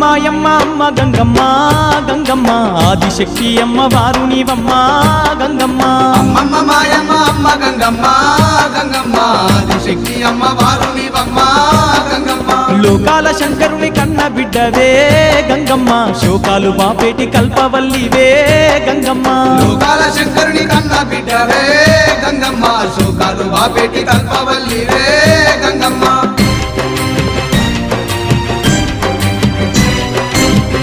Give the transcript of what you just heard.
మాయమ్మ అమ్మ గంగమ్మ గంగమ్మ ఆదిశక్తి అమ్మ వారు నీవమ్మ గంగమ్మ అమ్మమ్మ మాయమ్మ అమ్మ గంగమ్మ గంగమ్మ ఆదిశక్తి అమ్మ వారు నీవమ్మ గంగమ్మ లోకాల శంకరుని కన్న బిడ్డవే గంగమ్మ శోకాలు బాపేటి కల్పవల్లివే గంగమ్మ లోకాల శంకరుని కన్న బిడ్డవే గంగమ్మ శోకాలు బాపేటి కల్పవల్లివే